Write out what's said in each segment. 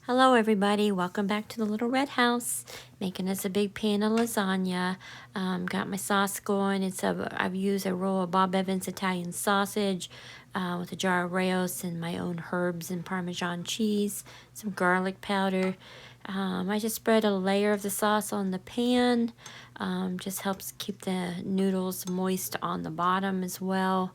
Hello everybody, welcome back to the Little Red House. Making us a big pan of lasagna. Got my sauce going. I've used a roll of Bob Evans Italian sausage with a jar of Raos and my own herbs and Parmesan cheese, some garlic powder. I just spread a layer of the sauce on the pan. Just helps keep the noodles moist on the bottom as well.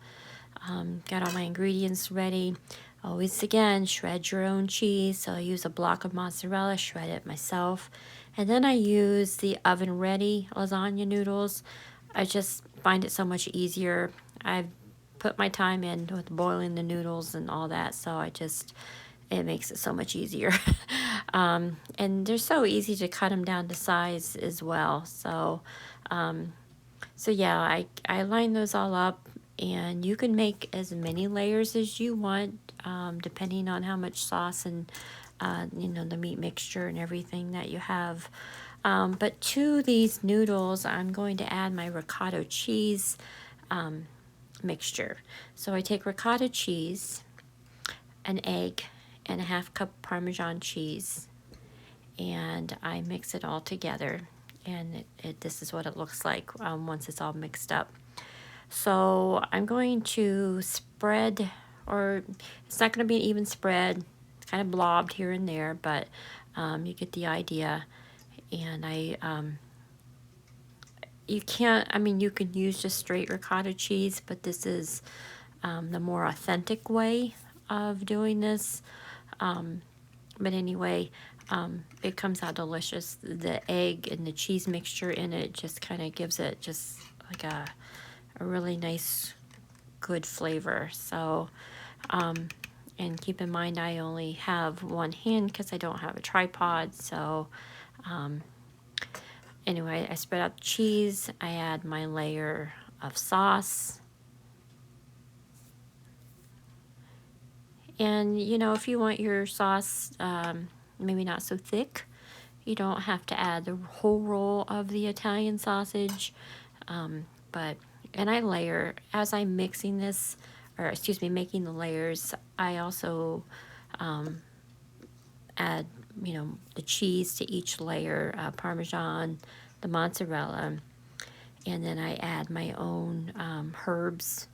Got all my ingredients ready. Always again, shred your own cheese. So I use a block of mozzarella, shred it myself. And then I use the oven ready lasagna noodles. I just find it so much easier. I've put my time in with boiling the noodles and all that. So it makes it so much easier. And they're so easy to cut them down to size as well. So yeah, I line those all up, and you can make as many layers as you want, depending on how much sauce and the meat mixture and everything that you have. But to these noodles, I'm going to add my ricotta cheese mixture. So I take ricotta cheese, an egg, and a half cup Parmesan cheese, and I mix it all together. And this is what it looks like once it's all mixed up. So I'm going to spread, or it's not going to be an even spread. It's kind of blobbed here and there, but you get the idea. And you can use just straight ricotta cheese, but this is the more authentic way of doing this. But anyway, it comes out delicious. The egg and the cheese mixture in it just kind of gives it just like a really nice, good flavor. So, and keep in mind I only have one hand because I don't have a tripod. So, anyway, I spread out the cheese. I add my layer of sauce. And, if you want your sauce maybe not so thick, you don't have to add the whole roll of the Italian sausage. And I layer, as I'm mixing this, making the layers, I also add, the cheese to each layer, Parmesan, the mozzarella, and then I add my own herbs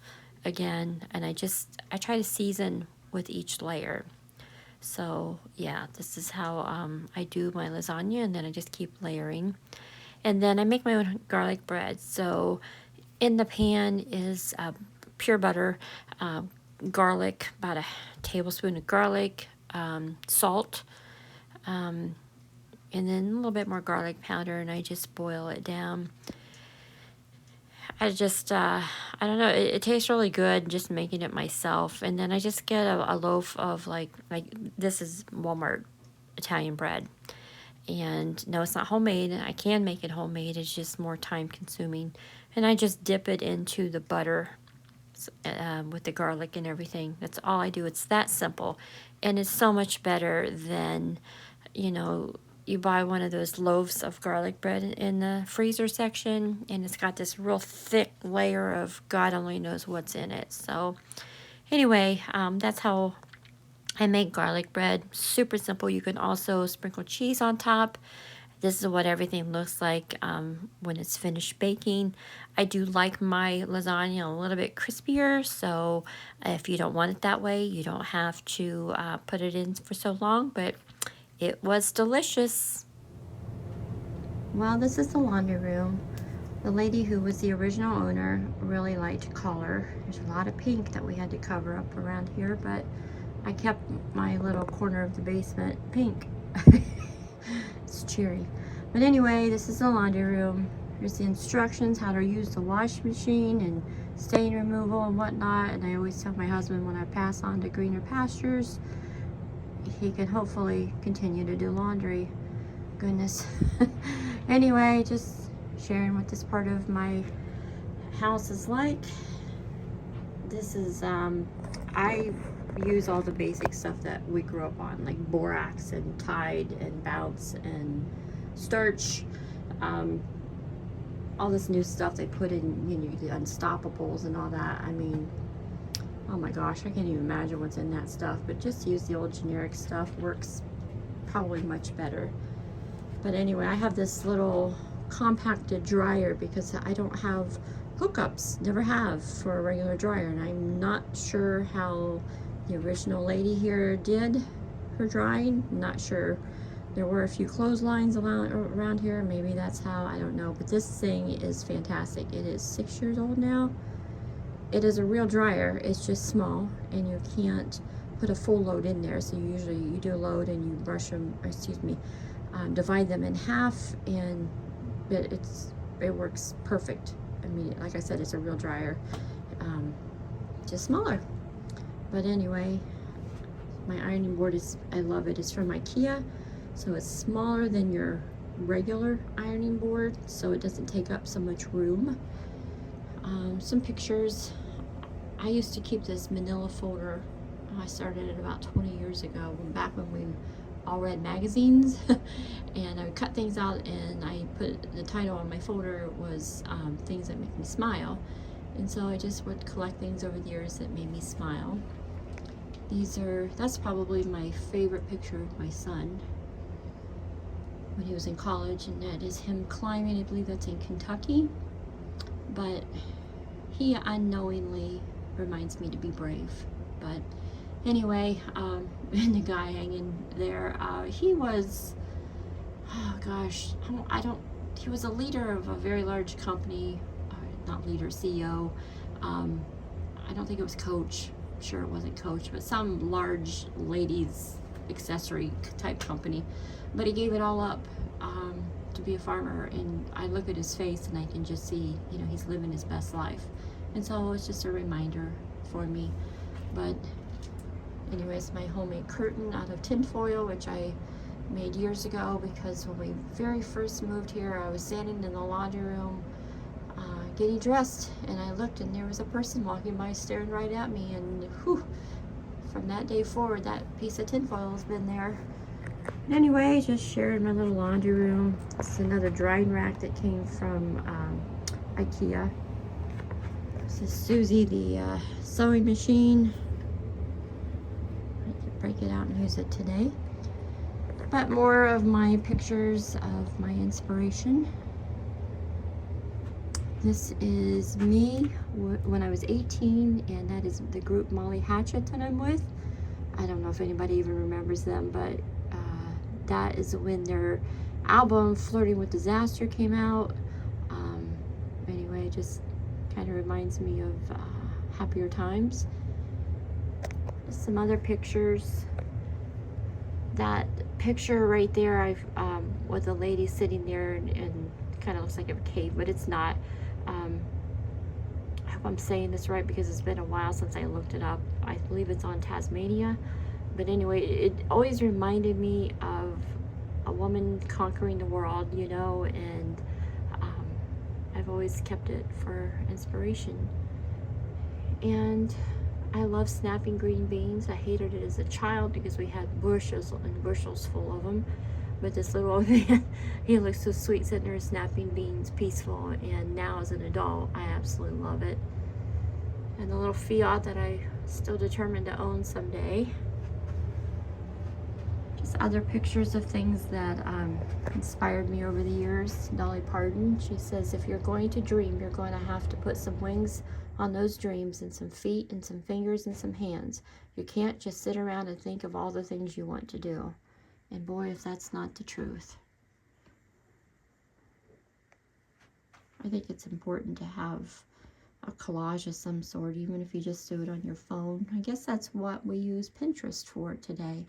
again, and I try to season with each layer. So yeah, this is how I do my lasagna, and then I just keep layering. And then I make my own garlic bread. So in the pan is pure butter, garlic, about a tablespoon of garlic, salt, and then a little bit more garlic powder, and I just boil it down. I don't know, it tastes really good just making it myself. And then I just get a loaf of like this is Walmart Italian bread. And no, it's not homemade. I can make it homemade. It's just more time consuming. And I just dip it into the butter with the garlic and everything. That's all I do. It's that simple. And it's so much better than, you buy one of those loaves of garlic bread in the freezer section, and it's got this real thick layer of God only knows what's in it. So anyway, that's how I make garlic bread. Super simple. You can also sprinkle cheese on top. This is what everything looks like when it's finished baking. I do like my lasagna a little bit crispier, so if you don't want it that way, you don't have to put it in for so long, but it was delicious. Well, this is the laundry room. The lady who was the original owner really liked color. There's a lot of pink that we had to cover up around here, but I kept my little corner of the basement pink. It's cheery. But anyway, this is the laundry room. Here's the instructions, how to use the wash machine and stain removal and whatnot. And I always tell my husband when I pass on to greener pastures, he can hopefully continue to do laundry. Goodness. Anyway, just sharing what this part of my house is like. This is, I use all the basic stuff that we grew up on, like borax and Tide and Bounce and starch. All this new stuff they put in, the Unstoppables and all that. I mean, oh my gosh, I can't even imagine what's in that stuff. But just use the old generic stuff. Works probably much better. But anyway, I have this little compacted dryer because I don't have hookups, never have, for a regular dryer, and I'm not sure how the original lady here did her drying. I'm not sure. There were a few clotheslines around here, maybe that's how, I don't know, but this thing is fantastic. It is 6 years old now. It is a real dryer, it's just small, and you can't put a full load in there, so you do a load and you brush them, divide them in half, and it works perfect. I mean, like I said, it's a real dryer, just smaller. But anyway, my ironing board is, I love it. It's from IKEA, so it's smaller than your regular ironing board, so it doesn't take up so much room. Some pictures. I used to keep this manila folder. I started it about 20 years ago, back when we all read magazines. And I would cut things out, and I put the title on my folder was things that make me smile. And so I just would collect things over the years that made me smile. That's probably my favorite picture of my son when he was in college, and that is him climbing. I believe that's in Kentucky. But he unknowingly reminds me to be brave. But anyway, and the guy hanging there, he was, oh gosh, he was a leader of a very large company, not leader, CEO. I don't think it was Coach. I'm sure it wasn't Coach, but some large ladies accessory type company. But he gave it all up to be a farmer, and I look at his face and I can just see, he's living his best life. And so it's just a reminder for me. But anyways, my homemade curtain out of tin foil, which I made years ago, because when we very first moved here, I was standing in the laundry room getting dressed, and I looked, and there was a person walking by staring right at me, and whew, from that day forward, that piece of tinfoil has been there. Anyway, just sharing my little laundry room. This is another drying rack that came from IKEA. This is Susie, the sewing machine. I could break it out and use it today. But more of my pictures of my inspiration. This is me when I was 18, and that is the group Molly Hatchet that I'm with. I don't know if anybody even remembers them, but that is when their album Flirting with Disaster came out. Anyway, just kind of reminds me of happier times. Some other pictures. That picture right there, with a lady sitting there, and kind of looks like a cave, but it's not. I hope I'm saying this right, because it's been a while since I looked it up. I believe it's on Tasmania. But anyway, it always reminded me of a woman conquering the world, and I've always kept it for inspiration. And I love snapping green beans. I hated it as a child because we had bushels and bushels full of them. But this little old man, he looks so sweet sitting there snapping beans, peaceful. And now as an adult, I absolutely love it. And the little Fiat that I still determined to own someday. Just other pictures of things that inspired me over the years. Dolly Parton, she says, if you're going to dream, you're going to have to put some wings on those dreams, and some feet and some fingers and some hands. You can't just sit around and think of all the things you want to do. And boy, if that's not the truth. I think it's important to have a collage of some sort, even if you just do it on your phone. I guess that's what we use Pinterest for today.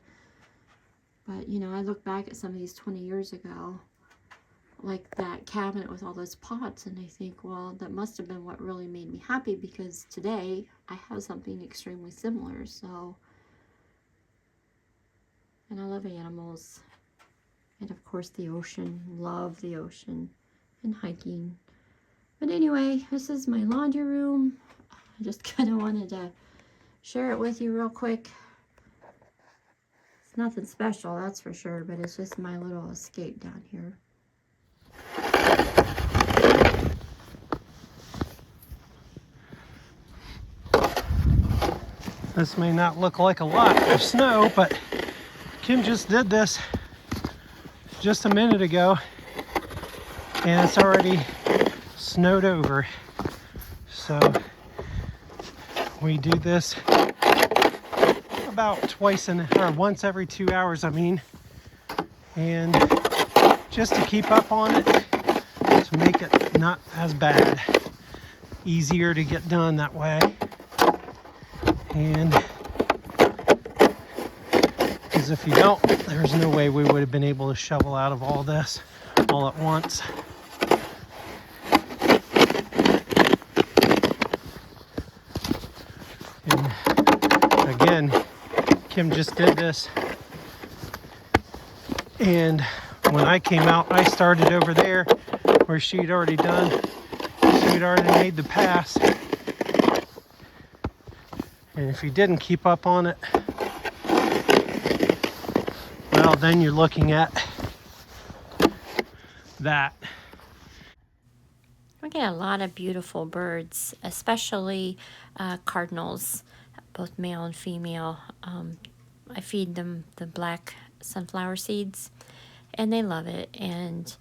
But, I look back at some of these 20 years ago, like that cabinet with all those pots, and I think, well, that must have been what really made me happy, because today I have something extremely similar. So, and I love animals, and of course the ocean. Love the ocean, and hiking. But anyway, this is my laundry room. I just kind of wanted to share it with you real quick. It's nothing special, that's for sure, but it's just my little escape down here. This may not look like a lot of snow, but Kim just did this just a minute ago, and it's already snowed over. So we do this about once every 2 hours, I mean, and just to keep up on it, to make it not as bad, easier to get done that way. And because if you don't, there's no way we would have been able to shovel out of all this all at once. And again, Kim just did this, and when I came out, I started over there where she'd already made the pass. And if you didn't keep up on it, well, then you're looking at that. We get a lot of beautiful birds, especially cardinals, both male and female. I feed them the black sunflower seeds, and they love it. And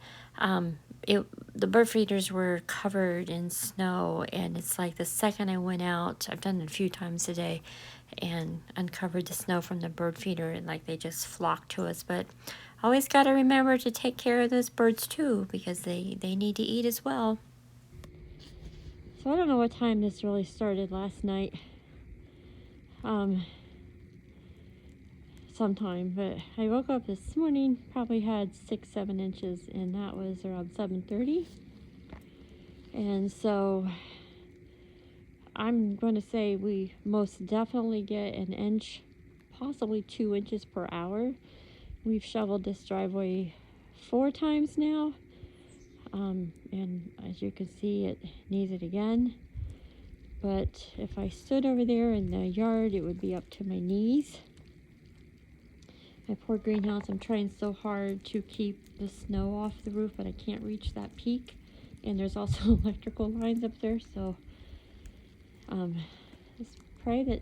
the bird feeders were covered in snow, and it's like the second I went out, I've done it a few times today, and uncovered the snow from the bird feeder, and like they just flocked to us. But always got to remember to take care of those birds too, because they need to eat as well. So I don't know what time this really started last night. Sometime, but I woke up this morning, probably had 6-7 inches, and that was around 7:30. And so I'm going to say we most definitely get an inch, possibly 2 inches per hour. We've shoveled this driveway 4 times now, and as you can see, it needs it again. But if I stood over there in the yard, it would be up to my knees. My poor greenhouse, I'm trying so hard to keep the snow off the roof, but I can't reach that peak. And there's also electrical lines up there, so just pray that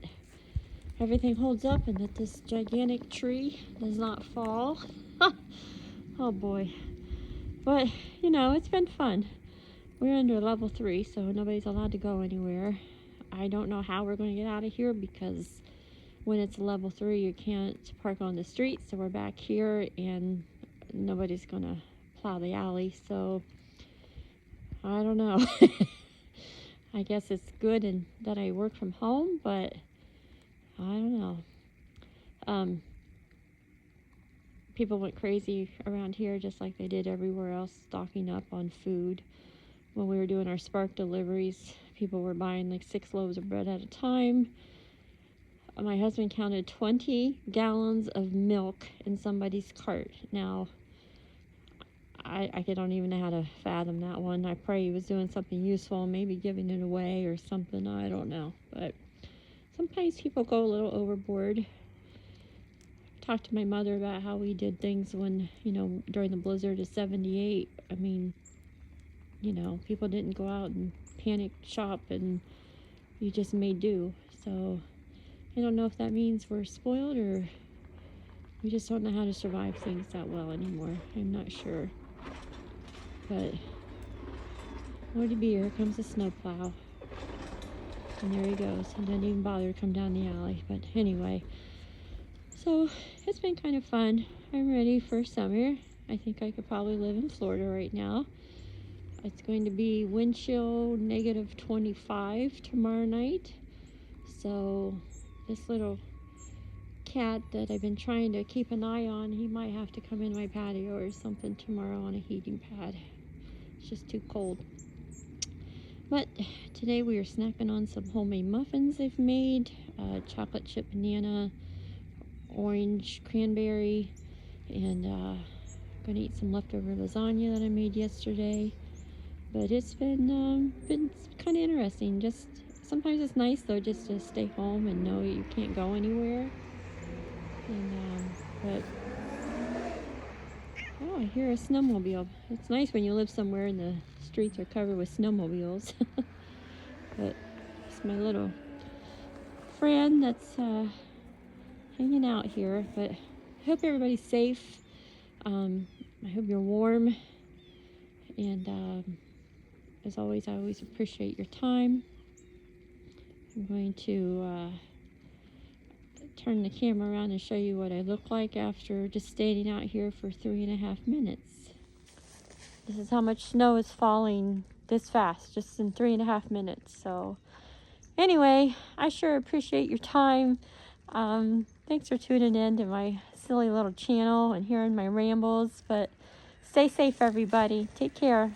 everything holds up and that this gigantic tree does not fall. Oh boy. But, you know, it's been fun. We're under level 3, so nobody's allowed to go anywhere. I don't know how we're going to get out of here, because when it's level 3, you can't park on the street. So we're back here, and nobody's going to plow the alley. So I don't know. I guess it's good and that I work from home, but I don't know. People went crazy around here, just like they did everywhere else, stocking up on food. When we were doing our Spark deliveries, people were buying like 6 loaves of bread at a time. My husband counted 20 gallons of milk in somebody's cart. Now, I don't even know how to fathom that one. I pray he was doing something useful, maybe giving it away or something. I don't know. But sometimes people go a little overboard. Talked to my mother about how we did things when, during the blizzard of 78. I mean, people didn't go out and panic shop, and you just made do. So I don't know if that means we're spoiled or we just don't know how to survive things that well anymore. I'm not sure. But Lordy be, here comes the snowplow. And there he goes. He doesn't even bother to come down the alley. But anyway, so it's been kind of fun. I'm ready for summer. I think I could probably live in Florida right now. It's going to be wind chill negative 25 tomorrow night. So this little cat that I've been trying to keep an eye on, he might have to come in my patio or something tomorrow on a heating pad. It's just too cold. But today we are snacking on some homemade muffins I've made. Chocolate chip banana, orange cranberry, and gonna eat some leftover lasagna that I made yesterday. But it's been kind of interesting. Just sometimes it's nice though, just to stay home and know you can't go anywhere. And but oh, I hear a snowmobile. It's nice when you live somewhere and the streets are covered with snowmobiles. But it's my little friend that's hanging out here. But I hope everybody's safe. I hope you're warm. And as always, I always appreciate your time. I'm going to turn the camera around and show you what I look like after just standing out here for 3.5 minutes. This is how much snow is falling this fast, just in 3.5 minutes. So anyway, I sure appreciate your time. Thanks for tuning in to my silly little channel and hearing my rambles. But stay safe, everybody. Take care.